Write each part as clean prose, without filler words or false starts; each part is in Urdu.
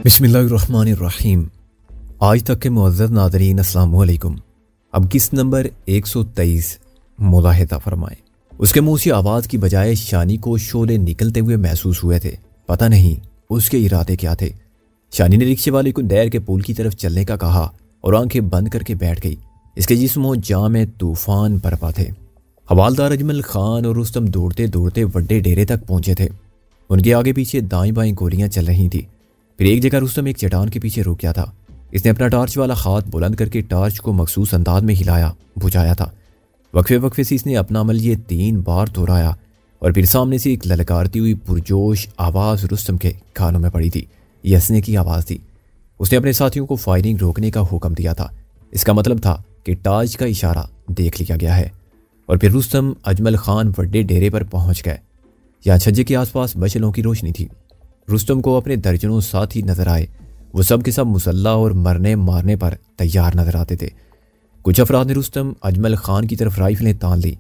بسم اللہ الرحمن الرحیم۔ آج تک کے معزز ناظرین السلام علیکم۔ اب قسط نمبر 123 ملاحظہ فرمائیں۔ اس کے منہ سے آواز کی بجائے شانی کو شعلے نکلتے ہوئے محسوس ہوئے تھے۔ پتہ نہیں اس کے ارادے کیا تھے۔ شانی نے رکشے والے کو نہر کے پل کی طرف چلنے کا کہا اور آنکھیں بند کر کے بیٹھ گئی۔ اس کے جسم و جاں میں طوفان برپا تھے۔ حوالدار اجمل خان اور رستم دوڑتے دوڑتے وڈے ڈیرے تک پہنچے تھے۔ ان کے آگے پیچھے دائیں بائیں گولیاں چل رہی تھیں۔ پھر ایک جگہ رستم ایک چٹان کے پیچھے رک گیا تھا۔ اس نے اپنا ٹارچ والا ہاتھ بلند کر کے ٹارچ کو مخصوص انداز میں ہلایا بجھایا تھا۔ وقفے وقفے سے اس نے اپنا عمل یہ 3 بار دہرایا اور پھر سامنے سے ایک للکارتی ہوئی پرجوش آواز رستم کے کانوں میں پڑی تھی۔ یہ ہنسنے کی آواز تھی۔ اس نے اپنے ساتھیوں کو فائرنگ روکنے کا حکم دیا تھا۔ اس کا مطلب تھا کہ ٹارچ کا اشارہ دیکھ لیا گیا ہے۔ اور پھر رستم اجمل خان وڈے ڈیرے پر پہنچ گئے۔ یہاں چھجے کے آس پاس مشعلوں کی روشنی تھی۔ رستم کو اپنے درجنوں ساتھی نظر آئے۔ وہ سب کے سب مسلح اور مرنے مارنے پر تیار نظر آتے تھے۔ کچھ افراد نے رستم اجمل خان کی طرف رائفلیں تان لی۔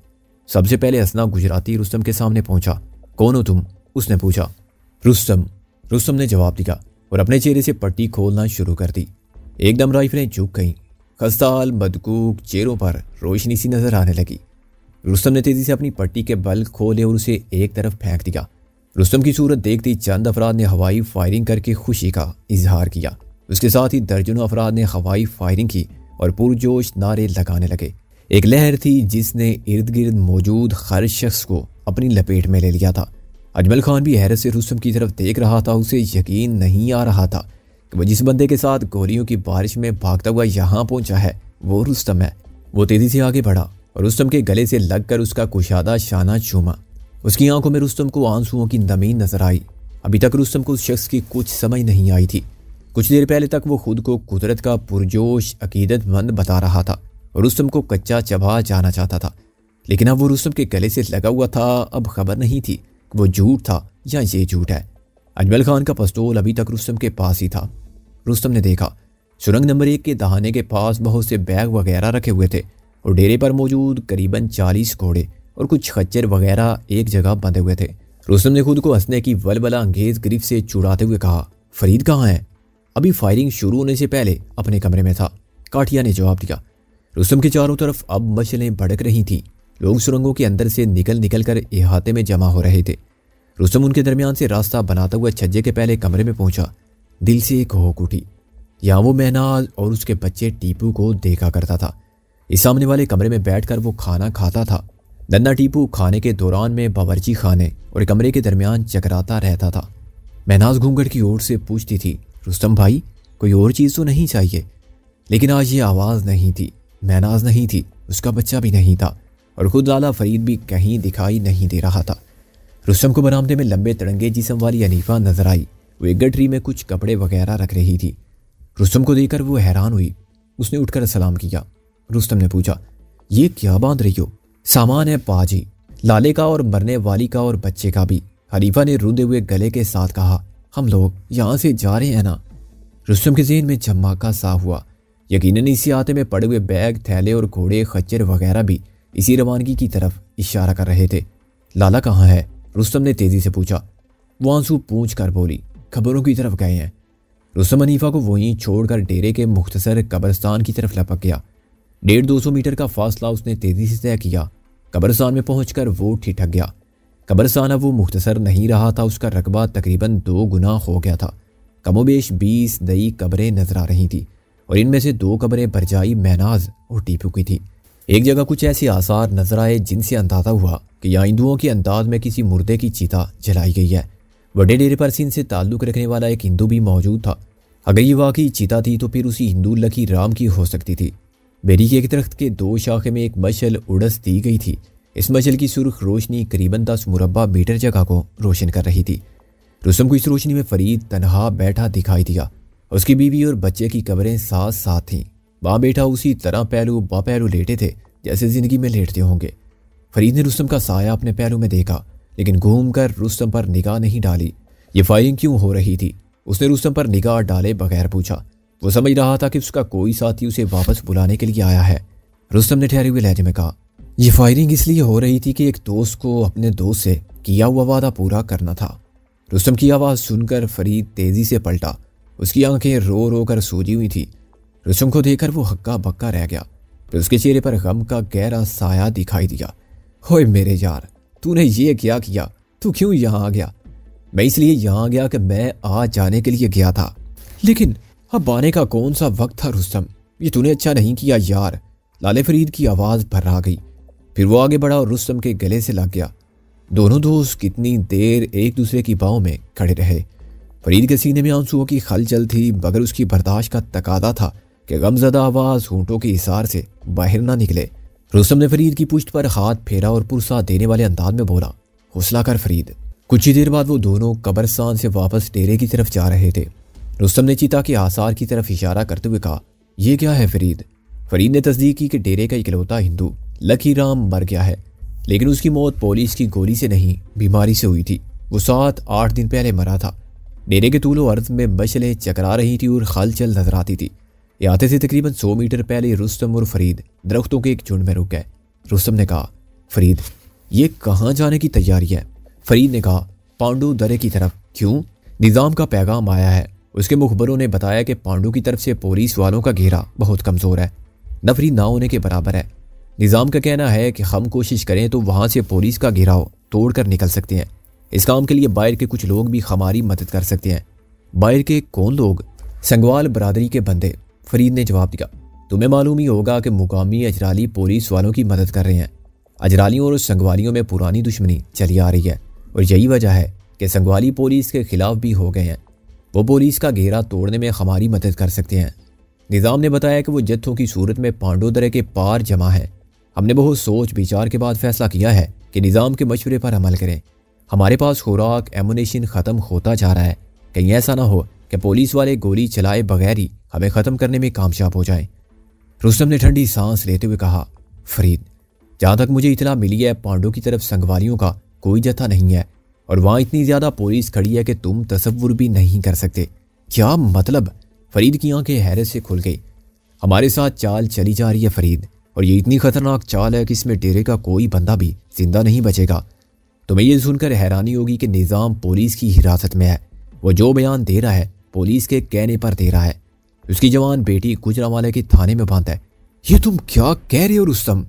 سب سے پہلے اسنا گجراتی رستم کے سامنے پہنچا۔ کون ہو تم؟ اس نے پوچھا۔ رستم نے جواب دیا اور اپنے چہرے سے پٹی کھولنا شروع کر دی۔ ایک دم رائفلیں جھک گئیں۔ خستال مدکوک چہروں پر روشنی سی نظر آنے لگی۔ رستم نے تیزی سے اپنی پٹی کے بل کھولے اور اسے ایک طرف پھینک دیا۔ رستم کی صورت دیکھتی چند افراد نے ہوائی فائرنگ کر کے خوشی کا اظہار کیا۔ اس کے ساتھ ہی درجنوں افراد نے ہوائی فائرنگ کی اور پرجوش نعرے لگانے لگے۔ ایک لہر تھی جس نے ارد گرد موجود ہر شخص کو اپنی لپیٹ میں لے لیا تھا۔ اجمل خان بھی حیرت سے رستم کی طرف دیکھ رہا تھا۔ اسے یقین نہیں آ رہا تھا کہ وہ جس بندے کے ساتھ گولیوں کی بارش میں بھاگتا ہوا یہاں پہنچا ہے وہ رستم ہے۔ وہ تیزی سے آگے بڑھا اور رستم کے گلے سے لگ کر اس کا کشادہ شانہ چوما۔ اس کی آنکھوں میں رستم کو آنسوؤں کی نمی نظر آئی۔ ابھی تک رستم کو اس شخص کی کچھ سمجھ نہیں آئی تھی۔ کچھ دیر پہلے تک وہ خود کو قدرت کا پرجوش عقیدت مند بتا رہا تھا اور رستم کو کچا چبا جانا چاہتا تھا، لیکن اب وہ رستم کے گلے سے لگا ہوا تھا۔ اب خبر نہیں تھی کہ وہ جھوٹ تھا یا یہ جھوٹ ہے۔ اجمل خان کا پستول ابھی تک رستم کے پاس ہی تھا۔ رستم نے دیکھا سرنگ نمبر 1 کے دہانے کے پاس بہت سے بیگ وغیرہ رکھے ہوئے تھے اور ڈیرے پر موجود قریباً 40 گھوڑے اور کچھ خچر وغیرہ ایک جگہ بندھے ہوئے تھے۔ رستم نے خود کو ہنسنے کی ولولہ انگیز گرفت سے چڑاتے ہوئے کہا، فرید کہاں ہے؟ ابھی فائرنگ شروع ہونے سے پہلے اپنے کمرے میں تھا، کاٹیا نے جواب دیا۔ رستم کے چاروں طرف اب مشعلیں بھڑک رہی تھیں۔ لوگ سرنگوں کے اندر سے نکل کر احاطے میں جمع ہو رہے تھے۔ رستم ان کے درمیان سے راستہ بناتا ہوا چھجے کے پہلے کمرے میں پہنچا۔ دل سے ایک ہوک اٹھی۔ یہاں وہ مہناز اور اس کے بچے ٹیپو کو دیکھا کرتا تھا۔ اس سامنے والے کمرے میں بیٹھ کر وہ کھانا کھاتا تھا۔ ننا ٹیپو کھانے کے دوران میں باورچی خانے اور کمرے کے درمیان چکراتا رہتا تھا۔ مہناز گھونگھٹ کی اور سے پوچھتی تھی، رستم بھائی کوئی اور چیز تو نہیں چاہیے؟ لیکن آج یہ آواز نہیں تھی، مہناز نہیں تھی، اس کا بچہ بھی نہیں تھا اور خود لالا فرید بھی کہیں دکھائی نہیں دے رہا تھا۔ رستم کو برآمدے میں لمبے تڑنگے جسم والی حنیفہ نظر آئی۔ وہ ایک گٹری میں کچھ کپڑے وغیرہ رکھ رہی تھی۔ رستم کو دیکھ کر وہ حیران ہوئی۔ اس نے اٹھ کر سلام کیا۔ رستم نے پوچھا، یہ کیا باندھ رہی ہو؟ سامان ہے پاجی، لالے کا اور مرنے والی کا اور بچے کا بھی، حنیفہ نے روندے ہوئے گلے کے ساتھ کہا۔ ہم لوگ یہاں سے جا رہے ہیں نا؟ رستم کے ذہن میں جھماکا سا ہوا۔ یقیناً اسی آتے میں پڑے ہوئے بیگ تھیلے اور گھوڑے خچر وغیرہ بھی اسی روانگی کی طرف اشارہ کر رہے تھے۔ لالا کہاں ہے؟ رستم نے تیزی سے پوچھا۔ وہ آنسو پونچھ کر بولی، خبروں کی طرف گئے ہیں۔ رستم حنیفہ کو وہیں چھوڑ کر ڈیرے کے مختصر قبرستان کی طرف لپک گیا۔ 150-200 میٹر کا فاصلہ اس نے تیزی سے طے کیا۔ قبرستان میں پہنچ کر وہ ٹھٹک گیا۔ قبرستان اب وہ مختصر نہیں رہا تھا، اس کا رقبہ تقریباً 2 گنا ہو گیا تھا۔ کم و بیش 20 نئی قبریں نظر آ رہی تھیں اور ان میں سے 2 قبریں برجائی مہناز اور ٹیپو کی تھیں۔ ایک جگہ کچھ ایسے آثار نظر آئے جن سے اندازہ ہوا کہ یہاں ہندوؤں کے انداز میں کسی مردے کی چیتا جلائی گئی ہے۔ بڑے ڈیرے پر سندھ سے تعلق رکھنے والا ایک ہندو بھی موجود تھا۔ اگر یہ واقعی چیتا تھی تو پھر اسی ہندو لکی رام کی ہو سکتی تھی۔ بیری کے ایک درخت کے 2 شاخے میں ایک مشعل اڑس دی گئی تھی۔ اس مشعل کی سرخ روشنی قریباً 10 مربع میٹر جگہ کو روشن کر رہی تھی۔ رستم کو اس روشنی میں فرید تنہا بیٹھا دکھائی دیا۔ اس کی بیوی اور بچے کی قبریں ساتھ ساتھ تھیں۔ وہاں بیٹھا اسی طرح پہلو با پہلو لیٹے تھے جیسے زندگی میں لیٹتے ہوں گے۔ فرید نے رستم کا سایہ اپنے پہلو میں دیکھا لیکن گھوم کر رستم پر نگاہ نہیں ڈالی۔ یہ فائرنگ کیوں ہو رہی تھی؟ اس نے رستم پر نگاہ ڈالے بغیر پوچھا۔ وہ سمجھ رہا تھا کہ اس کا کوئی ساتھی اسے واپس بلانے کے لیے آیا ہے۔ رستم نے ٹھہرے ہوئے لہجے میں کہا، یہ فائرنگ اس لیے ہو رہی تھی کہ ایک دوست کو اپنے دوست سے کیا ہوا وعدہ پورا کرنا تھا۔ رستم کی آواز سن کر فرید تیزی سے پلٹا اس کی آنکھیں رو رو کر سوجی ہوئی تھی۔ رستم کو دیکھ کر وہ ہکا بکا رہ گیا، پھر اس کے چہرے پر غم کا گہرا سایہ دکھائی دیا۔ ہوئے میرے یار، تو نے یہ کیا کیا؟ تو کیوں یہاں آ گیا؟ میں اس لیے یہاں گیا کہ میں آج جانے کے لیے گیا تھا، لیکن اب آنے کا کون سا وقت تھا رستم؟ یہ تو نے اچھا نہیں کیا یار۔ لالے فرید کی آواز بھرا گئی، پھر وہ آگے بڑھا اور رستم کے گلے سے لگ گیا۔ دونوں دوست کتنی دیر ایک دوسرے کی باہوں میں کھڑے رہے۔ فرید کے سینے میں آنسوؤں کی خلچل تھی، مگر اس کی برداشت کا تقاضا تھا کہ غمزدہ آواز ہونٹوں کے اثار سے باہر نہ نکلے۔ رستم نے فرید کی پشت پر ہاتھ پھیرا اور پرسا دینے والے انداز میں بولا، حوصلہ کر فرید۔ کچھ ہی دیر بعد وہ دونوں قبرستان سے واپس ڈیرے کی طرف جا رہے تھے۔ رستم نے چیتا کے آثار کی طرف اشارہ کرتے ہوئے کہا، یہ کیا ہے فرید؟ فرید نے تصدیق کی کہ ڈیرے کا اکلوتا ہندو لکی رام مر گیا ہے، لیکن اس کی موت پولیس کی گولی سے نہیں، بیماری سے ہوئی تھی۔ وہ 7-8 دن پہلے مرا تھا۔ ڈیرے کے طول و عرض میں مشعلیں چکرا رہی تھی اور خلچل نظر آتی تھی۔ احاطے سے تقریباً 100 میٹر پہلے رستم اور فرید درختوں کے ایک جھنڈ میں رک گئے۔ رستم نے کہا، فرید یہ کہاں جانے کی تیاری ہے؟ فرید نے کہا، پانڈو درے کی طرف۔ کیوں؟ نظام کا پیغام آیا ہے۔ اس کے مخبروں نے بتایا کہ پانڈو کی طرف سے پولیس والوں کا گھیرا بہت کمزور ہے، نفری نہ ہونے کے برابر ہے۔ نظام کا کہنا ہے کہ ہم کوشش کریں تو وہاں سے پولیس کا گھیراؤ توڑ کر نکل سکتے ہیں۔ اس کام کے لیے باہر کے کچھ لوگ بھی ہماری مدد کر سکتے ہیں۔ باہر کے کون لوگ؟ سنگوال برادری کے بندے، فرید نے جواب دیا۔ تمہیں معلوم ہی ہوگا کہ مقامی اجرالی پولیس والوں کی مدد کر رہے ہیں۔ اجرالیوں اور سنگوالیوں میں پرانی دشمنی چلی آ رہی ہے، اور یہی وجہ ہے کہ سنگوالی پولیس کے خلاف بھی ہو گئے ہیں۔ وہ پولیس کا گھیرا توڑنے میں ہماری مدد کر سکتے ہیں۔ نظام نے بتایا کہ وہ جتھوں کی صورت میں پانڈو درے کے پار جمع ہیں۔ ہم نے بہت سوچ بچار کے بعد فیصلہ کیا ہے کہ نظام کے مشورے پر عمل کریں۔ ہمارے پاس خوراک ایمونیشن ختم ہوتا جا رہا ہے، کہیں ایسا نہ ہو کہ پولیس والے گولی چلائے بغیر ہی ہمیں ختم کرنے میں کامیاب ہو جائیں۔ رستم نے ٹھنڈی سانس لیتے ہوئے کہا، فرید جہاں تک مجھے اطلاع ملی ہے پانڈو کی طرف سنگوالیوں کا کوئی جتھا نہیں ہے، اور وہاں اتنی زیادہ پولیس کھڑی ہے کہ تم تصور بھی نہیں کر سکتے۔ کیا مطلب؟ فرید کی آنکھیں حیرت سے کھل گئی۔ ہمارے ساتھ چال چلی جا رہی ہے فرید، اور یہ اتنی خطرناک چال ہے کہ اس میں ڈیرے کا کوئی بندہ بھی زندہ نہیں بچے گا۔ تمہیں یہ سن کر حیرانی ہوگی کہ نظام پولیس کی حراست میں ہے۔ وہ جو بیان دے رہا ہے پولیس کے کہنے پر دے رہا ہے۔ اس کی جوان بیٹی گجرانوالے کے تھانے میں بند ہے۔ یہ تم کیا کہہ رہے ہو رستم؟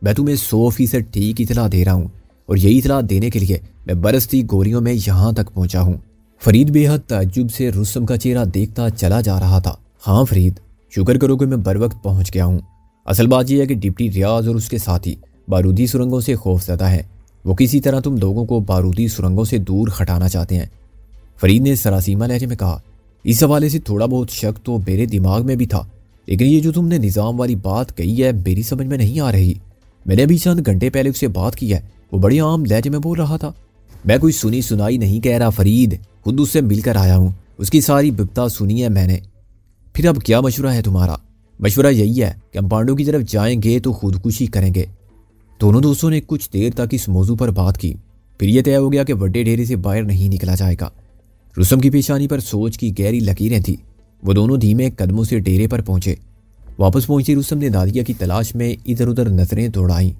میں تمہیں 100% ٹھیک اطلاع دے رہا ہوں، اور یہی اطلاع دینے کے لیے میں برستی گولیوں میں یہاں تک پہنچا ہوں۔ فرید بے حد تعجب سے رستم کا چہرہ دیکھتا چلا جا رہا تھا۔ ہاں فرید، شکر کرو کہ میں بر وقت پہنچ گیا ہوں۔ اصل بات یہ ہے کہ ڈپٹی ریاض اور اس کے ساتھی بارودی سرنگوں سے خوفزدہ ہیں۔ وہ کسی طرح تم لوگوں کو بارودی سرنگوں سے دور ہٹانا چاہتے ہیں۔ فرید نے سراسیمہ لہجے میں کہا، اس حوالے سے تھوڑا بہت شک تو میرے دماغ میں بھی تھا، لیکن یہ جو تم نے نظام والی بات کہی ہے میری سمجھ میں نہیں آ رہی۔ میں نے ابھی چند گھنٹے پہلے اس سے بات کی ہے، وہ بڑی عام لہجے میں بول رہا تھا۔ میں کوئی سنی سنائی نہیں کہہ رہا فرید، خود اس سے مل کر آیا ہوں، اس کی ساری ببتا سنی ہے میں نے۔ پھر اب کیا مشورہ ہے تمہارا؟ مشورہ یہی ہے کہ ہم پانڈو کی طرف جائیں گے تو خودکشی کریں گے۔ دونوں دوستوں نے کچھ دیر تک اس موضوع پر بات کی، پھر یہ طے ہو گیا کہ وڈے ڈیرے سے باہر نہیں نکلا جائے گا۔ رستم کی پیشانی پر سوچ کی گہری لکیریں تھیں۔ وہ دونوں دھیمے قدموں سے ڈیرے پر پہنچے۔ واپس پہنچے رستم نے نادیہ کی تلاش میں ادھر ادھر نظریں دوڑائیں۔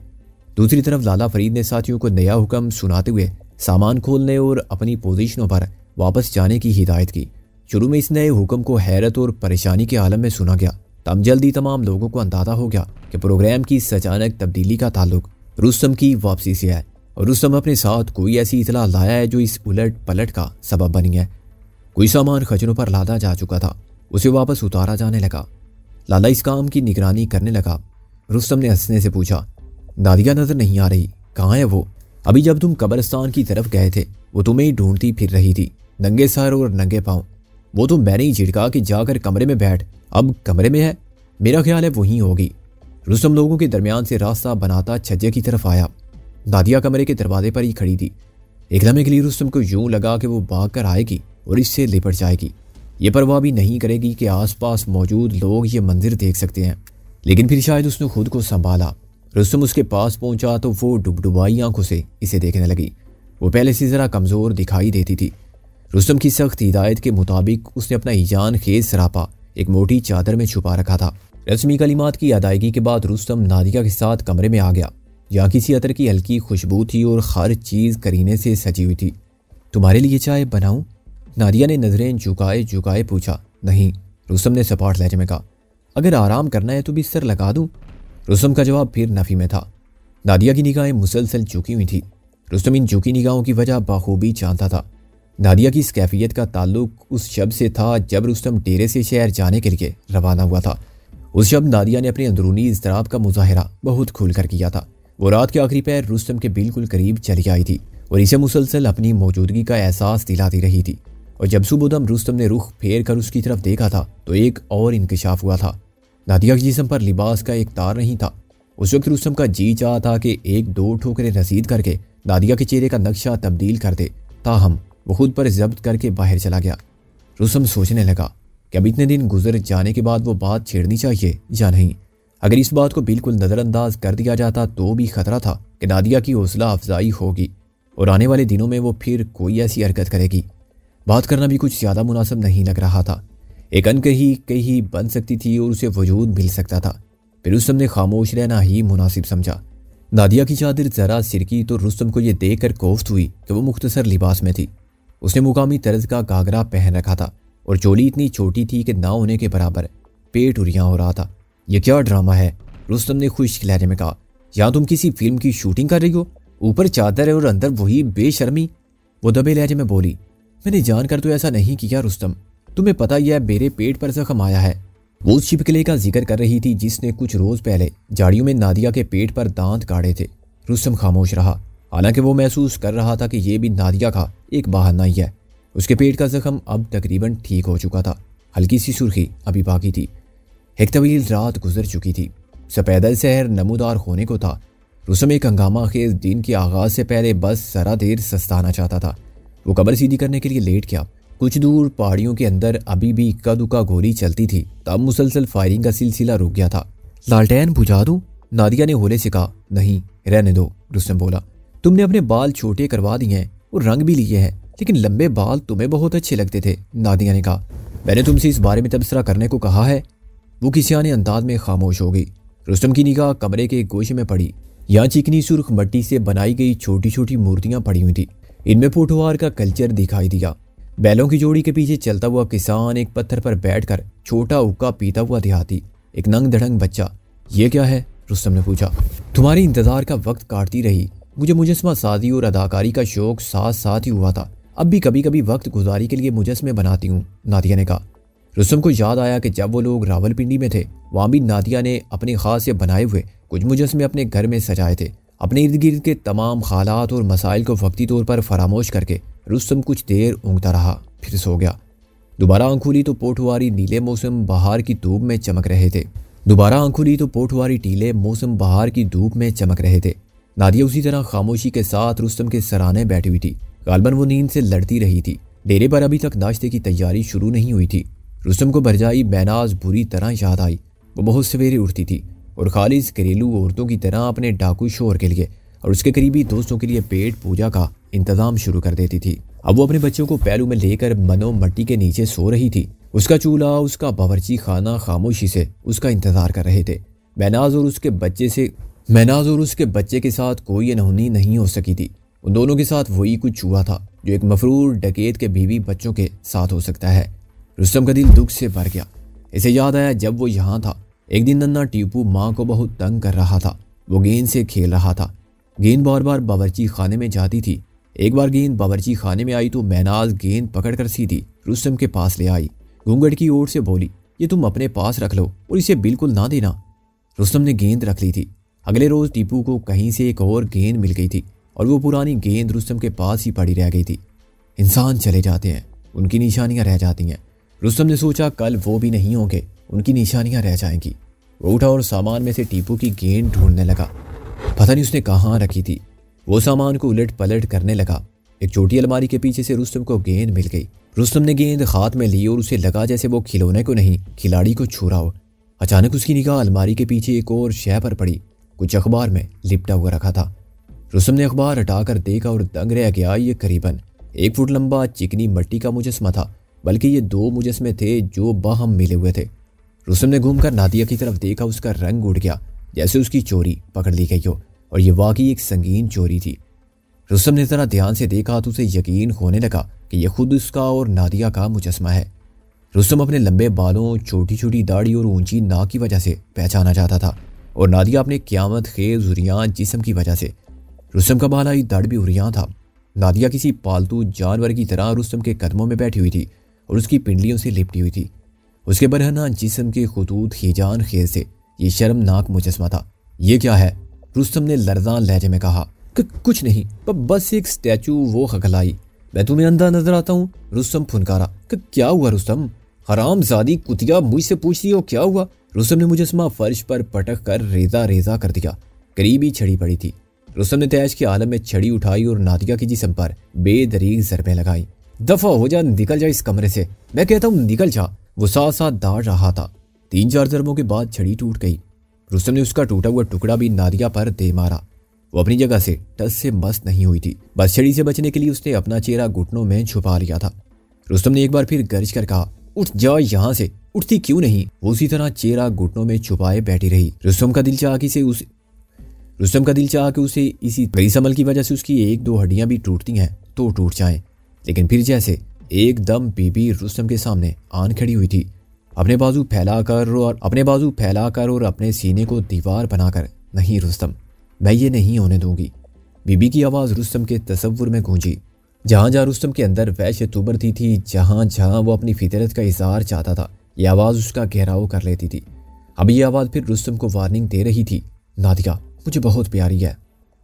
دوسری طرف لالا فرید نے ساتھیوں کو نیا حکم سناتے ہوئے سامان کھولنے اور اپنی پوزیشنوں پر واپس جانے کی ہدایت کی۔ شروع میں اس نئے حکم کو حیرت اور پریشانی کے عالم میں سنا گیا، تاہم جلدی تمام لوگوں کو اندازہ ہو گیا کہ پروگرام کی اس اچانک تبدیلی کا تعلق رستم کی واپسی سے ہے، اور رستم اپنے ساتھ کوئی ایسی اطلاع لایا ہے جو اس الٹ پلٹ کا سبب بنی ہے۔ کوئی سامان خچروں پر لادا جا چکا تھا، اسے واپس اتارا جانے لگا۔ لالا اس کام کی نگرانی کرنے لگا۔ رستم نے ہنسنے سے پوچھا، نادیہ نظر نہیں آ رہی، کہاں ہے وہ؟ ابھی جب تم قبرستان کی طرف گئے تھے وہ تمہیں ہی ڈھونڈتی پھر رہی تھی، ننگے سر اور ننگے پاؤں۔ وہ تو میں نے ہی جھڑکا کہ جا کر کمرے میں بیٹھ، اب کمرے میں ہے، میرا خیال ہے وہیں ہوگی۔ رستم لوگوں کے درمیان سے راستہ بناتا چھجے کی طرف آیا۔ نادیہ کمرے کے دروازے پر ہی کھڑی تھی۔ ایک لمحے کے لیے رستم کو یوں لگا کہ وہ بھاگ کر آئے گی اور اس سے لپٹ جائے گی، یہ پرواہ بھی نہیں کرے گی کہ آس پاس موجود لوگ یہ منظر دیکھ سکتے ہیں، لیکن پھر شاید اس نے خود کو سنبھالا۔ رستم اس کے پاس پہنچا تو وہ ڈبڈبائی آنکھوں سے اسے دیکھنے لگی۔ وہ پہلے سے ذرا کمزور دکھائی دیتی تھی۔ رستم کی سخت ہدایت کے مطابق اس نے اپنا ہیجان خیز سراپا ایک موٹی چادر میں چھپا رکھا تھا۔ رسمی کلمات کی ادائیگی کے بعد رستم نادیہ کے ساتھ کمرے میں آ گیا، جہاں کسی عطر کی ہلکی خوشبو تھی اور ہر چیز کرینے سے سجی ہوئی تھی۔ تمہارے لیے چائے بناؤں؟ نادیہ نے نظریں جھکائے پوچھا۔ نہیں، رستم نے سپاٹ لہجے میں کہا۔ اگر آرام کرنا ہے تو بستر لگا دوں؟ رستم کا جواب پھر نفی میں تھا۔ نادیہ کی نگاہیں مسلسل جھکی ہوئی تھی۔ رستم ان جھکی نگاہوں کی وجہ بخوبی جانتا تھا۔ نادیہ کی اس کیفیت کا تعلق اس شب سے تھا جب رستم ڈیرے سے شہر جانے کے لیے روانہ ہوا تھا۔ اس شب نادیہ نے اپنے اندرونی اضطراب کا مظاہرہ بہت کھل کر کیا تھا۔ وہ رات کے آخری پہر رستم کے بالکل قریب چلی آئی تھی اور اسے مسلسل اپنی موجودگی کا احساس دلاتی رہی تھی، اور جب صبح دم رستم نے رخ پھیر کر اس کی طرف دیکھا تھا تو ایک اور انکشاف ہوا تھا۔ نادیہ کے جسم پر لباس کا ایک تار نہیں تھا۔ اس وقت رستم کا جی چاہا تھا کہ ایک دو ٹھوکریں رسید کر کے نادیہ کے چہرے کا نقشہ تبدیل کر دے، تاہم وہ خود پر ضبط کر کے باہر چلا گیا۔ رستم سوچنے لگا کہ اب اتنے دن گزر جانے کے بعد وہ بات چھیڑنی چاہیے یا نہیں۔ اگر اس بات کو بالکل نظر انداز کر دیا جاتا تو بھی خطرہ تھا کہ نادیہ کی حوصلہ افزائی ہوگی اور آنے والے دنوں میں وہ پھر کوئی ایسی حرکت کرے گی۔ بات کرنا بھی کچھ زیادہ مناسب نہیں لگ رہا تھا۔ ایک کہیں بن سکتی تھی اور اسے وجود مل سکتا تھا۔ پھر رستم نے خاموش رہنا ہی مناسب سمجھا۔ نادیہ کی چادر ذرا سرکی تو رستم کو یہ دیکھ کر کوفت ہوئی کہ وہ مختصر لباس میں تھی۔ اس نے مقامی طرز کا گھاگرا پہن رکھا تھا اور چولی اتنی چھوٹی تھی کہ نہ ہونے کے برابر پیٹ اریاں ہو رہا تھا۔ یہ کیا ڈرامہ ہے؟ رستم نے خشک لہجے میں کہا۔ یا تم کسی فلم کی شوٹنگ کر رہی ہو؟ اوپر چادر ہے اور اندر وہی بے شرمی۔ وہ دبے لہجے میں بولی۔ میں نے جان کر تو ایسا نہیں کیا رستم، تمہیں پتہ ہی ہے میرے پیٹ پر زخم آیا ہے۔ وہ اس چھپکلی کا ذکر کر رہی تھی جس نے کچھ روز پہلے جاڑیوں میں نادیہ کے پیٹ پر دانت کاڑے تھے۔ رستم خاموش رہا، حالانکہ وہ محسوس کر رہا تھا کہ یہ بھی نادیہ کا ایک بہانہ ہی ہے۔ اس کے پیٹ کا زخم اب تقریباً ٹھیک ہو چکا تھا، ہلکی سی سرخی ابھی باقی تھی۔ ایک طویل رات گزر چکی تھی، سپیدہ سحر نمودار ہونے کو تھا۔ رستم ایک ہنگامہ خیز دن کے آغاز سے پہلے بس ذرا دیر سستانا چاہتا تھا۔ وہ کمر سیدھی کرنے کے لیے لیٹ گیا۔ کچھ دور پہاڑیوں کے اندر ابھی بھی اکا دکا گولی چلتی تھی، تب مسلسل فائرنگ کا سلسلہ رک گیا تھا۔ لالٹین بجھا دوں؟ نادیہ نے ہولے سے کہا۔ نہیں، رہنے دو، رستم بولا۔ تم نے اپنے بال چھوٹے کروا دیے ہیں اور رنگ بھی لیے ہیں، لیکن لمبے بال تمہیں بہت اچھے لگتے تھے، نادیہ نے کہا۔ میں نے تم سے اس بارے میں تبصرہ کرنے کو کہا ہے؟ وہ کسی آنے انداز میں خاموش ہو گئی۔ رستم کی نگاہ کمرے کے گوشے میں پڑی۔ یہاں چکنی سرخ مٹی سے بنائی گئی چھوٹی چھوٹی مورتیاں پڑی ہوئی تھیں، ان میں پوٹوار کا کلچر دکھائی دیا۔ بیلوں کی جوڑی کے پیچھے چلتا ہوا کسان، ایک پتھر پر بیٹھ کر چھوٹا اکا پیتا ہوا دیہاتی، ایک ننگ دھڑنگ بچہ۔ یہ کیا ہے؟ رستم نے پوچھا۔ تمہاری انتظار کا وقت کاٹتی رہی۔ مجھے مجسمہ سازی اور اداکاری کا شوق ساتھ ساتھ ہی ہوا تھا، اب بھی کبھی کبھی وقت گزاری کے لیے مجسمے بناتی ہوں، نادیہ نے کہا۔ رستم کو یاد آیا کہ جب وہ لوگ راولپنڈی میں تھے وہاں بھی نادیہ نے اپنے خاص سے بنائے ہوئے کچھ مجسمے اپنے گھر میں سجائے تھے۔ اپنے ارد گرد کے تمام حالات اور مسائل کو وقتی طور پر فراموش کر کے رستم کچھ دیر اونگتا رہا، پھر سو گیا۔ دوبارہ آنکھ کھولی تو پوٹواری نیلے موسم بہار کی دھوپ میں چمک رہے تھے۔ نادیہ اسی طرح خاموشی کے ساتھ رستم کے سرانے بیٹھی ہوئی تھی، غالباً وہ نیند سے لڑتی رہی تھی۔ ڈیرے پر ابھی تک ناشتے کی تیاری شروع نہیں ہوئی تھی۔ رستم کو بھرجائی بیناز بری طرح یاد آئی۔ وہ بہت سویرے اٹھتی تھی اور خالص گھریلو عورتوں کی طرح اپنے ڈاکو شوہر کے لیے اور اس کے قریبی دوستوں کے لیے پیٹ پوجا کا انتظام شروع کر دیتی تھی۔ اب وہ اپنے بچوں کو پہلو میں لے کر منو مٹی کے نیچے سو رہی تھی۔ اس کا چولہا، اس کا باورچی خانہ خاموشی سے اس کا انتظار کر رہے تھے۔ میناز اور اس کے بچے کے ساتھ کوئی انہونی نہیں ہو سکی تھی۔ ان دونوں کے ساتھ وہی کچھ ہوا تھا جو ایک مفرور ڈکیت کے بیوی بچوں کے ساتھ ہو سکتا ہے۔ رستم کا دل دکھ سے بھر گیا۔ اسے یاد آیا جب وہ یہاں تھا، ایک دن ننا ٹیپو ماں کو بہت تنگ کر رہا تھا۔ وہ گیند سے کھیل رہا تھا، گیند بار بار باورچی خانے میں جاتی تھی۔ ایک بار گیند باورچی خانے میں آئی تو میناز گیند پکڑ کر سیدھی رستم کے پاس لے آئی، گھونگھٹ کی اوٹ سے بولی، یہ تم اپنے پاس رکھ لو اور اسے بالکل نہ دینا۔ رستم نے گیند رکھ لی تھی۔ اگلے روز ٹیپو کو کہیں سے ایک اور گیند مل گئی تھی اور وہ پرانی گیند رستم کے پاس ہی پڑی رہ گئی تھی۔ انسان چلے جاتے ہیں، ان کی نشانیاں رہ جاتی ہیں۔ رستم نے سوچا کل وہ بھی نہیں ہوں گے، ان کی نشانیاں رہ جائیں گی۔ وہ اٹھا اور سامان میں سے ٹیپو کی گیند ڈھونڈنے لگا، پتہ نہیں اس نے کہاں رکھی تھی۔ وہ سامان کو الٹ پلٹ کرنے لگا۔ ایک چھوٹی الماری کے پیچھے سے رستم کو گیند مل گئی۔ رستم نے گیند ہاتھ میں لی اور اسے لگا جیسے وہ کھلونے کو نہیں کھلاڑی کو چھو رہا ہو۔ اچانک اس کی نگاہ الماری کے پیچھے ایک اور شے پر پڑی، کچھ اخبار میں لپٹا ہوا رکھا تھا۔ رستم نے اخبار ہٹا کر دیکھا اور دنگ رہ گیا۔ یہ قریباً 1 فٹ لمبا چکنی مٹی کا مجسمہ تھا، بلکہ یہ 2 مجسمے تھے جو باہم ملے ہوئے تھے۔ رستم نے گھوم کر نادیہ کی طرف دیکھا، اس کا رنگ اڑ گیا جیسے اس کی چوری پکڑ لی گئی ہو، اور یہ واقعی ایک سنگین چوری تھی۔ رستم نے ذرا دھیان سے دیکھا تو اسے یقین ہونے لگا کہ یہ خود اس کا اور نادیہ کا مجسمہ ہے۔ رستم اپنے لمبے بالوں، چھوٹی چھوٹی داڑھی اور اونچی ناک کی وجہ سے پہچانا جاتا تھا، اور نادیہ اپنے قیامت خیز عریاں جسم کی وجہ سے۔ رستم کا بالائی دڑ بھی عریاں تھا۔ نادیہ کسی پالتو جانور کی طرح رستم کے قدموں میں بیٹھی ہوئی تھی اور اس کی پنڈلیوں سے لپٹی ہوئی تھی۔ اس کے برہنہ جسم کے خطوط خیجان خیز سے یہ شرمناک مجسمہ تھا۔ یہ کیا ہے؟ رستم نے لرزاں لہجے میں کہا۔ کچھ نہیں، بس ایک سٹیچو۔ وہ خکھلائی۔ میں تمہیں اندھا نظر آتا ہوں؟ رستم پھنکارا۔ کیا ہوا رستم؟ حرام زادی کتیا، مجھ سے پوچھتی ہو کیا ہوا؟ رستم نے مجسمہ فرش پر پٹک کر ریزہ ریزہ کر دیا۔ قریبی چھڑی پڑی تھی۔ رستم نے تیش کے عالم میں چھڑی اٹھائی اور نادیہ کے جسم پر بے دریغ ضربیں لگائیں۔ دفع ہو جا، نکل جا اس کمرے سے، میں کہتا ہوں نکل جا۔ وہ ساتھ ساتھ داڑ رہا تھا۔ 3-4 ضربوں کے بعد چھڑی ٹوٹ گئی۔ رستم نے اس کا ٹوٹا ہوا ٹکڑا بھی نادیہ پر دے مارا۔ وہ اپنی جگہ سے ٹس سے مست نہیں ہوئی تھی، بس چھڑی سے بچنے کے لیے اس نے اپنا چہرہ گھٹنوں میں چھپا لیا تھا۔ رستم نے ایک بار پھر گرج کر کہا، اٹھ جا یہاں سے۔ اٹھتی کیوں نہیں؟ وہ اسی طرح چہرہ گھٹنوں میں چھپائے بیٹھی رہی۔ رستم کا دل چاہا کہ اسے اسی غلیظ عمل کی وجہ سے اس کی 1-2 ہڈیاں بھی ٹوٹتی ہیں تو ٹوٹ جائیں، لیکن پھر جیسے ایک دم بی بی رستم کے سامنے آن کھڑی ہوئی تھی، اپنے بازو پھیلا کر اور اپنے سینے کو دیوار بنا کر۔ نہیں رستم، میں یہ نہیں ہونے دوں گی۔ بی بی کی آواز رستم کے تصور میں گونجی۔ جہاں جہاں رستم کے اندر وحشت ابھرتی تھی، جہاں جہاں وہ اپنی فطرت کا اظہار چاہتا تھا، یہ آواز اس کا گھیراؤ کر لیتی تھی۔ اب یہ آواز پھر رستم کو وارننگ دے رہی تھی، نادیہ مجھے بہت پیاری ہے،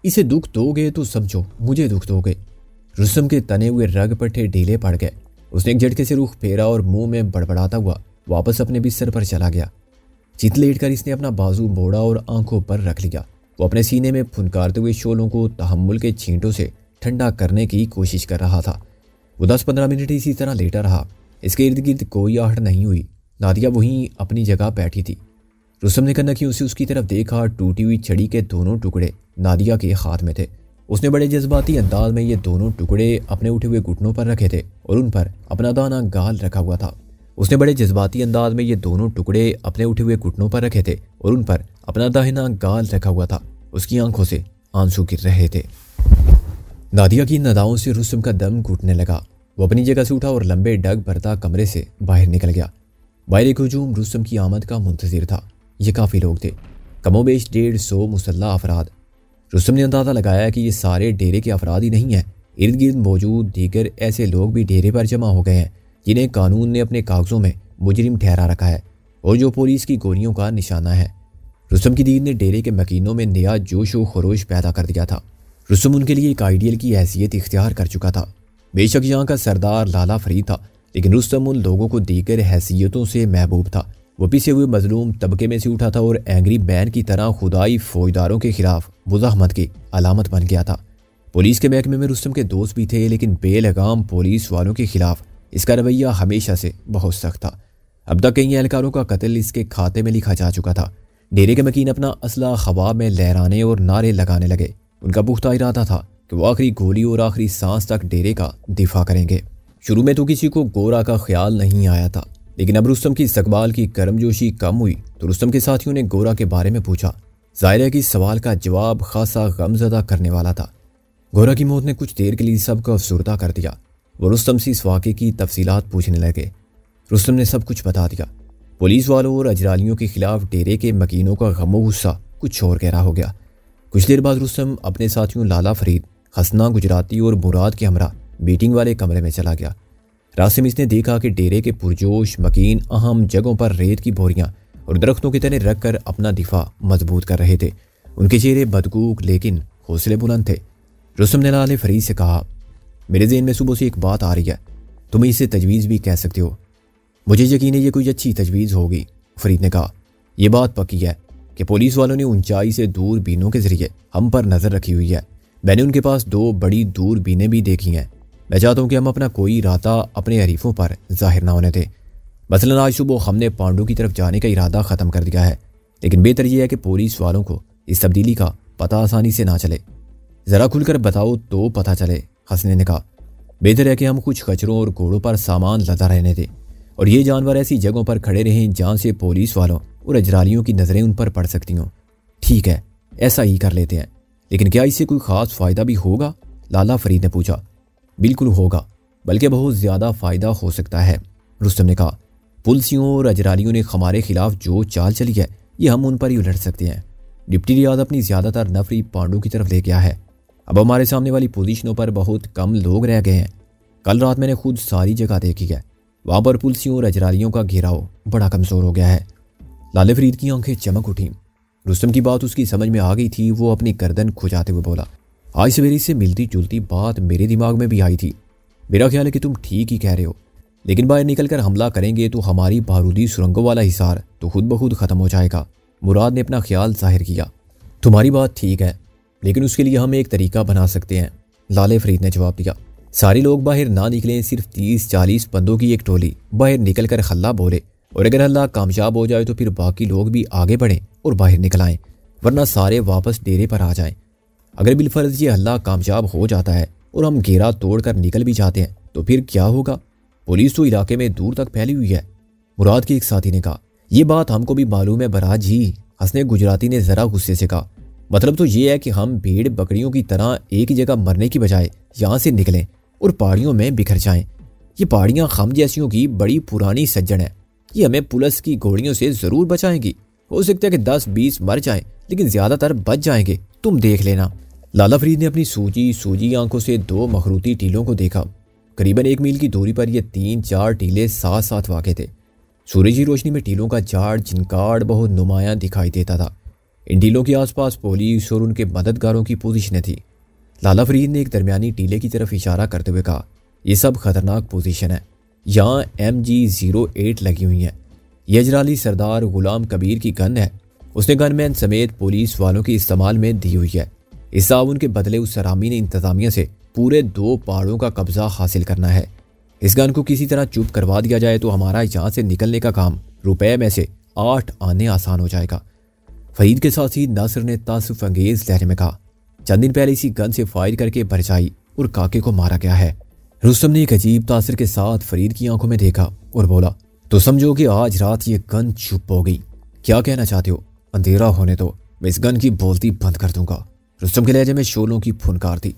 اسے دکھ دو گے تو سمجھو مجھے دکھ دو گے۔ رستم کے تنے ہوئے رگ پٹھے ڈھیلے پڑ گئے۔ اس نے ایک جھٹکے سے رخ پھیرا اور منہ میں بڑبڑاتا ہوا واپس اپنے بستر پر چلا گیا۔ چت لیٹ کر اس نے اپنا بازو موڑا اور آنکھوں پر رکھ لیا۔ وہ اپنے سینے میں پھنکارتے ہوئے شعلوں کو تحمل کے چھینٹوں سے ٹھنڈا کرنے کی کوشش کر رہا تھا۔ وہ 10-15 منٹ اسی طرح لیٹا رہا۔ اس کے ارد گرد کوئی آہٹ نہیں ہوئی۔ نادیہ وہیں اپنی جگہ بیٹھی تھی۔ رستم نے کنکیوں سے اس کی طرف دیکھا۔ ٹوٹی ہوئی چھڑی کے دونوں ٹکڑے نادیہ کے ہاتھ میں تھے۔ اس نے بڑے جذباتی انداز میں یہ دونوں ٹکڑے اپنے اٹھے ہوئے گھٹنوں پر رکھے تھے اور ان پر اپنا دانا گال رکھا ہوا تھا۔ اس کی آنکھوں سے آنسو گر رہے تھے۔ نادیہ کی نداؤں سے رستم کا دم گھٹنے لگا۔ وہ اپنی جگہ سے اٹھا اور لمبے ڈگ بھرتا کمرے سے باہر نکل گیا۔ باہر ایک ہجوم رستم کی آمد کا منتظر تھا۔ یہ کافی لوگ تھے، کم و بیش 150 مسلح افراد۔ رستم نے اندازہ لگایا کہ یہ سارے ڈیرے کے افراد ہی نہیں ہیں، ارد گرد موجود دیگر ایسے لوگ بھی ڈیرے پر جمع ہو گئے ہیں جنہیں قانون نے اپنے کاغذوں میں مجرم ٹھہرا رکھا ہے اور جو پولیس کی گولیوں کا نشانہ ہے۔ رستم کی دید نے ڈیرے کے مکینوں میں نیا جوش و خروش پیدا کر دیا تھا۔ رستم ان کے لیے ایک آئیڈیل کی حیثیت اختیار کر چکا تھا۔ بے شک یہاں کا سردار لالا فرید تھا، لیکن رستم ان لوگوں کو دیگر حیثیتوں سے محبوب تھا۔ وہ پیچھے ہوئے مظلوم طبقے میں سے اٹھا تھا اور اینگری مین کی طرح خدائی فوجداروں کے خلاف مزاحمت کی علامت بن گیا تھا۔ پولیس کے محکمے میں رستم کے دوست بھی تھے، لیکن بے لگام پولیس والوں کے خلاف اس کا رویہ ہمیشہ سے بہت سخت تھا۔ اب تک کئی اہلکاروں کا قتل اس کے کھاتے میں لکھا جا چکا تھا۔ ڈیرے کے مکین اپنا اسلحہ خواب میں لہرانے اور نعرے لگانے لگے۔ ان کا پختہ ارادہ تھا کہ وہ آخری گولی اور آخری سانس تک ڈیرے کا دفاع کریں گے۔ شروع میں تو کسی کو گورا کا خیال نہیں آیا تھا، لیکن اب رستم کی استقبال کی کرم جوشی کم ہوئی تو رستم کے ساتھیوں نے گورا کے بارے میں پوچھا۔ ظاہر ہے کہ اس سوال کا جواب خاصا غمزدہ کرنے والا تھا۔ گورا کی موت نے کچھ دیر کے لیے سب کو افسردہ کر دیا۔ وہ رستم سے اس واقعے کی تفصیلات پوچھنے لگے۔ رستم نے سب کچھ بتا دیا۔ پولیس والوں اور اجرالیوں کے خلاف ڈیرے کے مکینوں کا غم و غصہ کچھ اور گہرا ہو گیا۔ کچھ دیر بعد رستم اپنے ساتھیوں لالا فرید، حسنہ گجراتی اور مراد کے ہمراہ میٹنگ والے کمرے میں چلا گیا۔ راستے میں اس نے دیکھا کہ ڈیرے کے پرجوش مکین اہم جگہوں پر ریت کی بوریاں اور درختوں کے تنے رکھ کر اپنا دفاع مضبوط کر رہے تھے۔ ان کے چہرے بدگوک لیکن حوصلے بلند تھے۔ رستم نے لالا فرید سے کہا، میرے ذہن میں صبح سے ایک بات آ رہی ہے، تم اسے تجویز بھی کہہ سکتے ہو۔ مجھے یقین ہے یہ کوئی اچھی تجویز ہوگی۔ فرید نے کہا، یہ بات پکی ہے کہ پولیس والوں نے اونچائی سے دور بینوں کے ذریعے ہم پر نظر رکھی ہوئی ہے۔ میں نے ان کے پاس 2 بڑی دور بینیں بھی دیکھی ہیں۔ میں چاہتا ہوں کہ ہم اپنا کوئی ارادہ اپنے حریفوں پر ظاہر نہ ہونے دیں۔ مثلا آج صبح ہم نے پانڈو کی طرف جانے کا ارادہ ختم کر دیا ہے، لیکن بہتر یہ ہے کہ پولیس والوں کو اس تبدیلی کا پتہ آسانی سے نہ چلے۔ ذرا کھل کر بتاؤ تو پتہ چلے۔ حسنے نے کہا، بہتر ہے کہ ہم کچھ خچروں اور گھوڑوں پر سامان لدا رہنے دیں اور یہ جانور ایسی جگہوں پر کھڑے رہیں جہاں سے پولیس والوں اور اجرالیوں کی نظریں ان پر پڑ سکتی ہوں۔ ٹھیک ہے، ایسا ہی کر لیتے ہیں، لیکن کیا اس سے کوئی خاص فائدہ بھی ہوگا؟ لالا فرید نے پوچھا۔ بالکل ہوگا، بلکہ بہت زیادہ فائدہ ہو سکتا ہے، رستم نے کہا۔ پولیسوں اور اجرالیوں نے ہمارے خلاف جو چال چلی ہے یہ ہم ان پر ہی الٹ سکتے ہیں۔ ڈپٹی ریاض اپنی زیادہ تر نفری پانڈو کی طرف لے گیا ہے۔ اب ہمارے سامنے والی پوزیشنوں پر بہت کم لوگ رہ گئے ہیں۔ کل رات میں نے خود ساری جگہ دیکھی ہے، وہاں پر پولیسوں اور اجرالیوں کا گھیراؤ بڑا کمزور ہو گیا ہے۔ لالے فرید کی آنکھیں چمک اٹھیں۔ رستم کی بات اس کی سمجھ میں آ گئی تھی۔ وہ اپنی گردن کھجاتے ہوئے بولا، آج سویرے سے ملتی جلتی بات میرے دماغ میں بھی آئی تھی۔ میرا خیال ہے کہ تم ٹھیک ہی کہہ رہے ہو، لیکن باہر نکل کر حملہ کریں گے تو ہماری بارودی سرنگوں والا حصار تو خود بخود ختم ہو جائے گا۔ مراد نے اپنا خیال ظاہر کیا۔ تمہاری بات ٹھیک ہے، لیکن اس کے لیے ہم ایک طریقہ بنا سکتے ہیں، لالے فرید نے جواب دیا۔ سارے لوگ باہر نہ نکلیں، صرف 30-40 بندوں کی ایک ٹولی باہر نکل کر حلہ بولے، اور اگر حلہ کامیاب ہو جائے تو پھر باقی لوگ بھی آگے بڑھیں اور باہر نکل آئیں، ورنہ سارے واپس ڈیرے پر آ جائیں۔ اگر بالفرض یہ حلہ کامیاب ہو جاتا ہے اور ہم گھیرا توڑ کر نکل بھی جاتے ہیں تو پھر کیا ہوگا؟ پولیس تو علاقے میں دور تک پھیلی ہوئی ہے۔ مراد کے ایک ساتھی نے کہا، یہ بات ہم کو بھی معلوم ہے براج جی۔ حسن گجراتی نے ذرا غصے سے کہا، مطلب تو یہ ہے کہ ہم بھیڑ بکریوں کی طرح ایک ہی جگہ مرنے کی بجائے یہاں سے نکلیں اور پہاڑیوں میں بکھر جائیں۔ یہ پہاڑیاں ہم جیسیوں کی بڑی پرانی سجن ہے، یہ ہمیں پولیس کی گولیوں سے ضرور بچائیں گی۔ ہو سکتا ہے کہ 10-20 مر جائیں، لیکن زیادہ تر بچ جائیں گے، تم دیکھ لینا۔ لالا فرید نے اپنی سوجی آنکھوں سے 2 مخروطی ٹیلوں کو دیکھا۔ قریباً 1 میل کی دوری پر یہ 3-4 ٹیلے ساتھ ساتھ واقع تھے۔ سورج کی روشنی میں ٹیلوں کا جھاڑ جنکاڑ بہت نمایاں دکھائی دیتا تھا۔ ان ٹیلوں کے آس پاس پولیس اور ان کے مددگاروں کی پوزیشنیں تھیں۔ لالا فرید نے ایک درمیانی ٹیلے کی طرف اشارہ کرتے ہوئے کہا، یہ سب خطرناک پوزیشن ہے، یہاں MG-08 لگی ہوئی ہیں۔ یہ اجرالی سردار غلام کبیر کی گن ہے، اس نے گن مین سمیت پولیس والوں کے استعمال میں دی ہوئی ہے۔ اس تعاون کے بدلے اس حرامی نے انتظامیہ سے پورے 2 پہاڑوں کا قبضہ حاصل کرنا ہے۔ اس گن کو کسی طرح چپ کروا دیا جائے تو ہمارا یہاں سے نکلنے کا کام روپے میں سے 8 آنے آسان ہو جائے گا۔ فرید کے ساتھی ناصر نے تاسف انگیز لہجے میں کہا، چند دن پہلے اسی گن سے فائر کر کے بھرجائی اور کاکے کو مارا گیا ہے۔ رستم نے ایک عجیب تاثر کے ساتھ فرید کی آنکھوں میں دیکھا اور بولا، تو سمجھو کہ آج رات یہ گن چپ ہو گئی۔ کیا کہنا چاہتے ہو؟ اندھیرا ہونے دو، میں اس گن کی بولتی بند کر دوں گا۔ رستم کے لہجے میں شولوں کی پھنکار تھی۔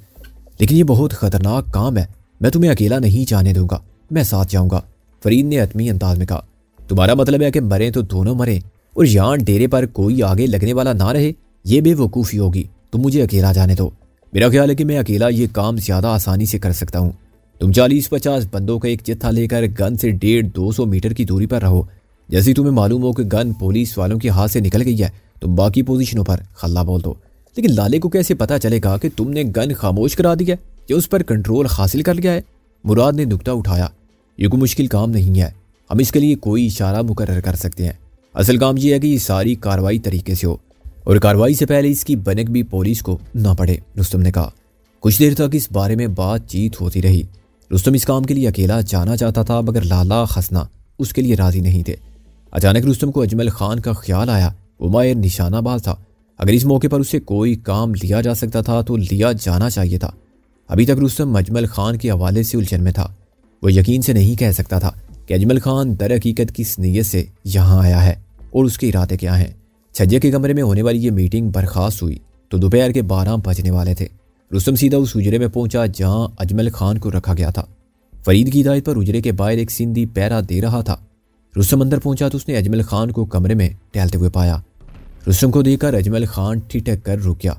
لیکن یہ بہت خطرناک کام ہے، میں تمہیں اکیلا نہیں جانے دوں گا، میں ساتھ جاؤں گا، فرید نے حتمی انداز میں کہا۔ تمہارا مطلب ہے کہ مریں تو دونوں مریں اور یہاں ڈیرے پر کوئی آگے لگنے والا نہ رہے؟ یہ بے وقوفی ہوگی، تم مجھے اکیلا جانے دو۔ میرا خیال ہے کہ میں اکیلا یہ کام زیادہ آسانی سے کر سکتا ہوں۔ تم 40-50 بندوں کا ایک جتھا لے کر گن سے 150-200 میٹر کی دوری پر رہو۔ جیسے تمہیں معلوم ہو کہ گن پولیس والوں کے ہاتھ سے نکل گئی ہے تو باقی پوزیشنوں پر خلا بول دو۔ لیکن لالے کو کیسے پتا چلے گا کہ تم نے گن خاموش کرا دی ہے یا اس پر کنٹرول حاصل کر لیا ہے؟ مراد نے نکتہ اٹھایا، یہ کوئی مشکل کام نہیں ہے، ہم اس کے لیے کوئی اشارہ مقرر کر سکتے ہیں۔ اصل کام یہ ہے کہ یہ ساری کارروائی طریقے سے ہو، اور کارروائی سے پہلے اس کی بنک بھی پولیس کو نہ پڑے، رستم نے کہا۔ کچھ دیر تک اس بارے میں بات چیت ہوتی رہی۔ رستم اس کام کے لیے اکیلا جانا چاہتا تھا، مگر لالا حسنا اس کے لیے راضی نہیں تھے۔ اچانک رستم کو اجمل خان کا خیال آیا۔ وہ ماہر نشانہ باز تھا، اگر اس موقع پر اسے کوئی کام لیا جا سکتا تھا تو لیا جانا چاہیے تھا۔ ابھی تک رستم اجمل خان کے حوالے سے الجھن میں تھا۔ وہ یقین سے نہیں کہہ سکتا تھا کہ اجمل خان در حقیقت کس نیت سے یہاں آیا ہے اور اس کے ارادے کیا ہیں۔ چھجے کے کمرے میں ہونے والی یہ میٹنگ برخاست ہوئی تو دوپہر کے 12 بجنے والے تھے۔ رستم سیدھا اس حجرے میں پہنچا جہاں اجمل خان کو رکھا گیا تھا۔ فرید کی ہدایت پر حجرے کے باہر ایک سندھی پہرا دے رہا تھا۔ رستم اندر پہنچا تو اس نے اجمل خان کو کمرے میں ٹہلتے ہوئے پایا۔ رستم کو دیکھ کر اجمل خان ٹھٹک کر رک گیا۔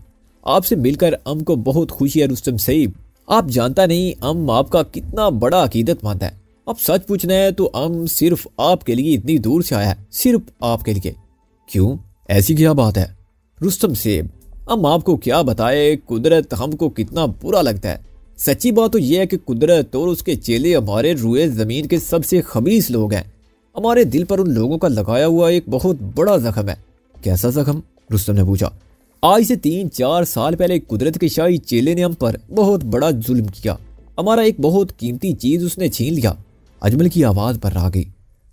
آپ سے مل کر ام کو بہت خوشی ہے رستم صاحب، آپ جانتا نہیں ام آپ کا کتنا بڑا عقیدت مند ہے۔ اب سچ پوچھنا ہے تو ام صرف آپ کے لیے اتنی دور سے آیا ہے، صرف آپ کے لیے۔ کیوں، ایسی کیا بات ہے؟ رستم صاحب، ام آپ کو کیا بتائے قدرت ہم کو کتنا برا لگتا ہے۔ سچی بات تو یہ ہے کہ قدرت اور اس کے چیلے ہمارے روئے زمین کے سب سے خبیث لوگ ہیں۔ ہمارے دل پر ان لوگوں کا لگایا ہوا ایک بہت بڑا زخم ہے۔ کیسا زخم؟ رستم نے پوچھا۔ آج سے 3-4 سال پہلے قدرت کے شاہی چیلے نے ہم پر بہت بڑا ظلم کیا، ہمارا ایک بہت قیمتی چیز اس نے چھین لیا۔ اجمل کی آواز پر آ گئی۔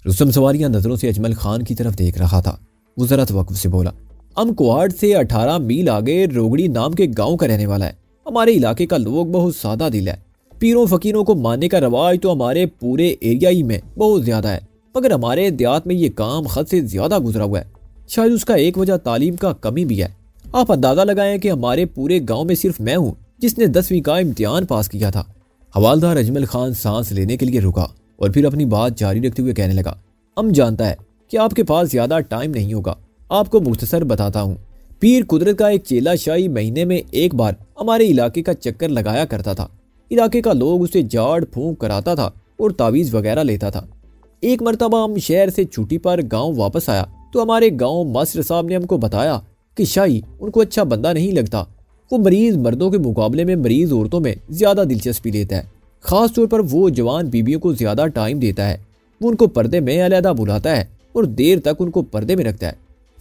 رستم سواریاں نظروں سے اجمل خان کی طرف دیکھ رہا تھا۔ وہ ذرا توقف سے بولا، ام کوارڈ سے 18 میل آگے روگڑی نام کے گاؤں کا رہنے والا ہے۔ ہمارے علاقے کا لوگ بہت سادہ دل ہے، پیروں فقیروں کو ماننے کا رواج تو ہمارے پورے ایریا ہی میں بہت زیادہ ہے، مگر ہمارے دیہات میں یہ کام حد سے زیادہ گزرا ہوا ہے۔ شاید اس کا ایک وجہ تعلیم کا کمی بھی ہے۔ آپ اندازہ لگائیں کہ ہمارے پورے گاؤں میں صرف میں ہوں جس نے 10ویں کا امتحان پاس کیا تھا۔ حوالدار اجمل خان سانس لینے کے لیے رکا اور پھر اپنی بات جاری رکھتے ہوئے کہنے لگا، جانتا ہے کہ آپ کے پاس زیادہ ٹائم نہیں ہوگا، آپ کو مختصر بتاتا ہوں۔ پیر قدرت کا ایک چیلا شاہی مہینے میں ایک بار ہمارے علاقے کا چکر لگایا کرتا تھا۔ علاقے کا لوگ اسے جھاڑ پھونک کراتا تھا اور تعویذ وغیرہ لیتا تھا۔ ایک مرتبہ ہم شہر سے چھٹی پر گاؤں واپس آیا تو ہمارے گاؤں ماسٹر صاحب نے ہم کو بتایا کہ شاہی ان کو اچھا بندہ نہیں لگتا۔ وہ مریض مردوں کے مقابلے میں مریض عورتوں میں زیادہ دلچسپی لیتا ہے، خاص طور پر وہ جوان بیویوں کو زیادہ ٹائم دیتا ہے۔ وہ ان کو پردے میں علیحدہ بلاتا ہے اور دیر تک ان کو پردے میں رکھتا ہے۔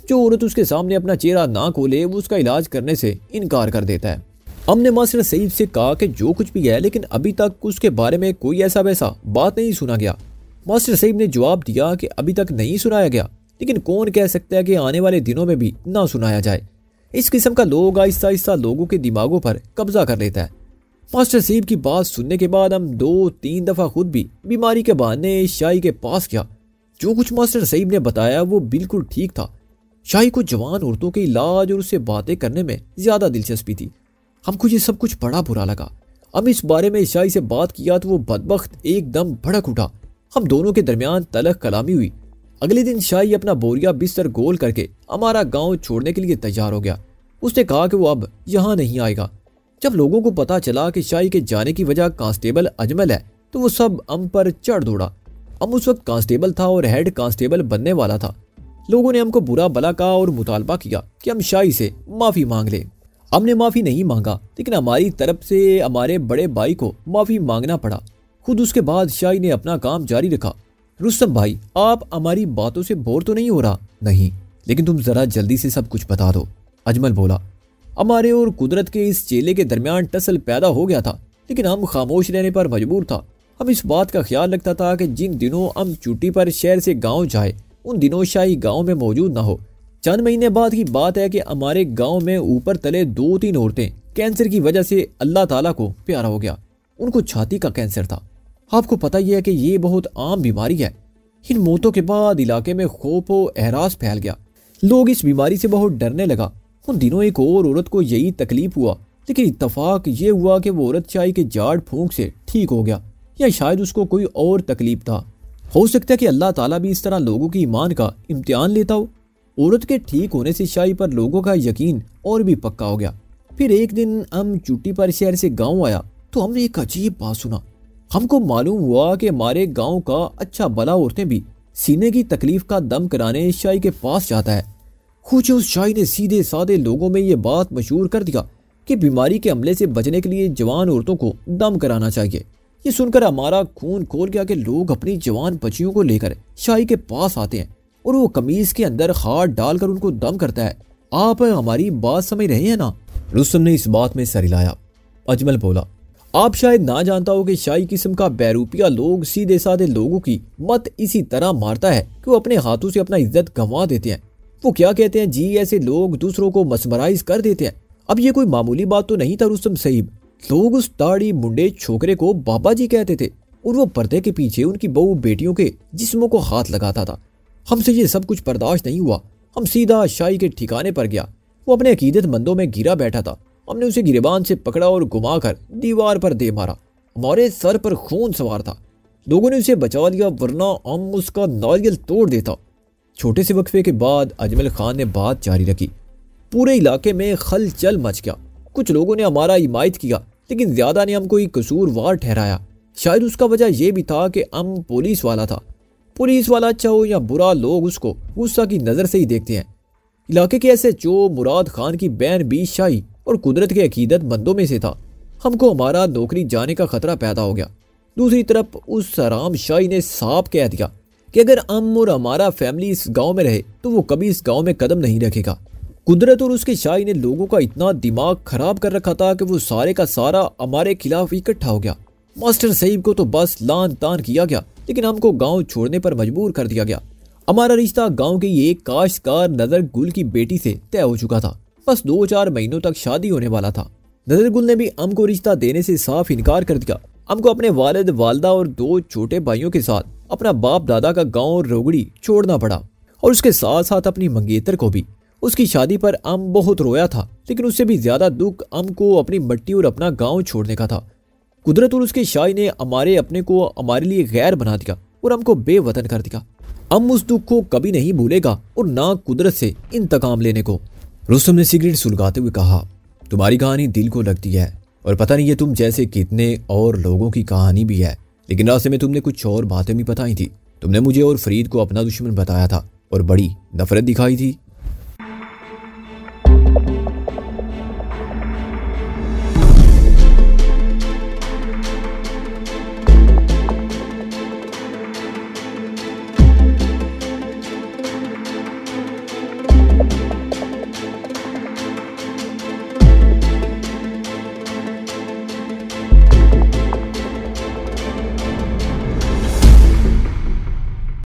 جو عورت اس کے سامنے اپنا چہرہ نہ کھولے وہ اس کا علاج کرنے سے انکار کر دیتا ہے۔ ہم نے ماسٹر سعید سے کہا کہ جو کچھ بھی ہے لیکن ابھی تک اس کے بارے میں کوئی ایسا ویسا بات نہیں سنا گیا۔ ماسٹر سعید نے جواب دیا کہ ابھی تک نہیں سنایا گیا، لیکن کون کہہ سکتا ہے کہ آنے والے دنوں میں بھی نہ سنایا جائے۔ اس قسم کا لوگ آہستہ آہستہ لوگوں کے دماغوں پر قبضہ کر لیتا ہے۔ ماسٹر سعید کی بات سننے کے بعد ہم 2-3 دفعہ خود بھی بیماری کے بہانے شاہی کے پاس گیا۔ جو کچھ ماسٹر سعید نے بتایا وہ بالکل ٹھیک تھا۔ شاہی کو جوان عورتوں کے علاج اور اس سے باتیں کرنے میں زیادہ دلچسپی تھی۔ ہم کو یہ سب کچھ بڑا برا لگا۔ ہم اس بارے میں شاہی سے بات کیا تو وہ بدبخت ایک دم بھڑک اٹھا۔ ہم دونوں کے درمیان تلخ کلامی ہوئی۔ اگلے دن شاہی اپنا بوریا بستر گول کر کے ہمارا گاؤں چھوڑنے کے لیے تیار ہو گیا۔ اس نے کہا کہ وہ اب یہاں نہیں آئے گا۔ جب لوگوں کو پتا چلا کہ شاہی کے جانے کی وجہ کانسٹیبل اجمل ہے تو وہ سب ہم پر چڑھ دوڑا۔ ہم اس وقت کانسٹیبل تھا اور ہیڈ کانسٹیبل بننے والا تھا۔ لوگوں نے ہم کو برا بھلا کہا اور مطالبہ کیا کہ ہم شاہی سے معافی مانگ لیں۔ ہم نے معافی نہیں مانگا، لیکن ہماری طرف سے ہمارے بڑے بھائی کو معافی مانگنا پڑا۔ خود اس کے بعد شاہی نے اپنا کام جاری رکھا۔ رستم بھائی، آپ ہماری باتوں سے بور تو نہیں ہو رہا؟ نہیں، لیکن تم ذرا جلدی سے سب کچھ بتا دو، اجمل بولا۔ ہمارے اور قدرت کے اس چیلے کے درمیان ٹسل پیدا ہو گیا تھا، لیکن ہم خاموش رہنے پر مجبور تھا۔ ہم اس بات کا خیال رکھتا تھا کہ جن دنوں ہم چھٹی پر شہر سے گاؤں جائے ان دنوں شاہی گاؤں میں موجود نہ ہو۔ چند مہینے بعد کی بات ہے کہ ہمارے گاؤں میں اوپر تلے 2-3 عورتیں کینسر کی وجہ سے اللہ تعالیٰ کو پیارا ہو گیا۔ ان کو چھاتی کا کینسر تھا۔ آپ کو پتہ ہی ہے کہ یہ بہت عام بیماری ہے۔ ان موتوں کے بعد علاقے میں خوف و احراز پھیل گیا۔ لوگ اس بیماری سے بہت ڈرنے لگا۔ ان دنوں ایک اور عورت کو یہی تکلیف ہوا، لیکن اتفاق یہ ہوا کہ وہ عورت شاہی کے جھاڑ پھونک سے ٹھیک ہو گیا، یا شاید اس کو کوئی اور تکلیف تھا۔ ہو سکتا ہے کہ اللہ تعالیٰ بھی اس طرح لوگوں کی ایمان کا امتحان لیتا ہو۔ عورت کے ٹھیک ہونے سے شاہی پر لوگوں کا یقین اور بھی پکا ہو گیا۔ پھر ایک دن ہم چھٹی پر شہر سے گاؤں آیا تو ہم نے ایک عجیب بات سنا۔ ہم کو معلوم ہوا کہ ہمارے گاؤں کا اچھا بھلا عورتیں بھی سینے کی تکلیف کا دم کرانے شاہی کے پاس جاتا ہے۔ خوش اس شاہی نے سیدھے سادے لوگوں میں یہ بات مشہور کر دیا کہ بیماری کے حملے سے بچنے کے لیے جوان عورتوں کو دم کرانا چاہیے۔ یہ سن کر ہمارا خون کھول گیا کہ لوگ اپنی جوان بچیوں کو لے کر شاہی کے پاس آتے ہیں اور وہ قمیض کے اندر ہاتھ ڈال کر ان کو دم کرتا ہے۔ آپ ہماری بات سمجھ رہے ہیں نا؟ رستم نے اس بات میں سر ہلایا۔ اجمل بولا، آپ شاید نہ جانتا ہو کہ شاہی قسم کا بیروپیہ لوگ سیدھے سادے لوگوں کی مت اسی طرح مارتا ہے کہ وہ اپنے ہاتھوں سے اپنا عزت گنوا دیتے ہیں۔ وہ کیا کہتے ہیں جی، ایسے لوگ دوسروں کو مسمرائز کر دیتے ہیں۔ اب یہ کوئی معمولی بات تو نہیں تھا رستم صاحب۔ لوگ اس داڑھی منڈے چھوکرے کو بابا جی کہتے تھے اور وہ پردے کے پیچھے ان کی بہو بیٹیوں کے جسموں کو ہاتھ لگاتا تھا۔ ہم سے یہ سب کچھ برداشت نہیں ہوا۔ ہم سیدھا شاہی کے ٹھکانے پر گیا۔ وہ اپنے عقیدت مندوں میں گرا بیٹھا تھا۔ ہم نے اسے گریبان سے پکڑا اور گھما کر دیوار پر دے مارا۔ ہمارے سر پر خون سوار تھا۔ لوگوں نے اسے بچا لیا، ورنہ ہم اس کا ناریل توڑ دیتا۔ چھوٹے سے وقفے کے بعد اجمل خان نے بات جاری رکھی۔ پورے علاقے میں خلچل مچ گیا۔ کچھ لوگوں نے ہمارا حمایت کیا، لیکن زیادہ نے ہم کو قصوروار ٹھہرایا۔ شاید اس کا وجہ یہ بھی تھا کہ ہم پولیس والا تھا۔ پولیس والا اچھا ہو یا برا، لوگ اس کو غصہ کی نظر سے ہی دیکھتے ہیں۔ علاقے کے ایسے چو مراد خان کی بہن بھی شاہی اور قدرت کے عقیدت مندوں میں سے تھا۔ ہم کو ہمارا نوکری جانے کا خطرہ پیدا ہو گیا۔ دوسری طرف اس حرام شاہی نے صاف کہہ دیا کہ اگر ہم اور ہمارا فیملی اس گاؤں میں رہے تو وہ کبھی اس گاؤں میں قدم نہیں رکھے گا۔ قدرت اور اس کے شاہی نے لوگوں کا اتنا دماغ خراب کر رکھا تھا کہ وہ سارے کا سارا ہمارے خلاف اکٹھا ہو گیا۔ ماسٹر صاحب کو تو بس لان تان کیا گیا، لیکن ہم کو گاؤں چھوڑنے پر مجبور کر دیا گیا۔ ہمارا رشتہ گاؤں کے ایک کاشتکار نظر گل کی بیٹی سے طے ہو چکا تھا۔ بس 2-4 مہینوں تک شادی ہونے والا تھا۔ نظر گل نے بھی ہم کو رشتہ دینے سے صاف انکار کر دیا۔ ہم کو اپنے والد والدہ اور 2 چھوٹے بھائیوں کے ساتھ اپنا باپ دادا کا گاؤں روگڑی چھوڑنا پڑا، اور اس کے ساتھ ساتھ اپنی منگیتر کو بھی۔ اس کی شادی پر ہم بہت رویا تھا، لیکن اس سے بھی زیادہ دکھ ہم کو اپنی مٹی اور اپنا گاؤں چھوڑنے کا تھا۔ قدرت اور اس کے شاہی نے ہمارے اپنے کو ہمارے لیے غیر بنا دیا اور ہم کو بے وطن کر دیا۔ ہم اس دکھ کو کبھی نہیں بھولے گا اور نہ قدرت سے انتقام لینے کو۔ رستم نے سگریٹ سلگاتے ہوئے کہا، تمہاری کہانی دل کو لگتی ہے اور پتہ نہیں یہ تم جیسے کتنے اور لوگوں کی کہانی بھی ہے، لیکن راستے میں تم نے کچھ اور باتیں بھی بتائی تھی۔ تم نے مجھے اور فرید کو اپنا دشمن بتایا تھا اور بڑی نفرت دکھائی تھی۔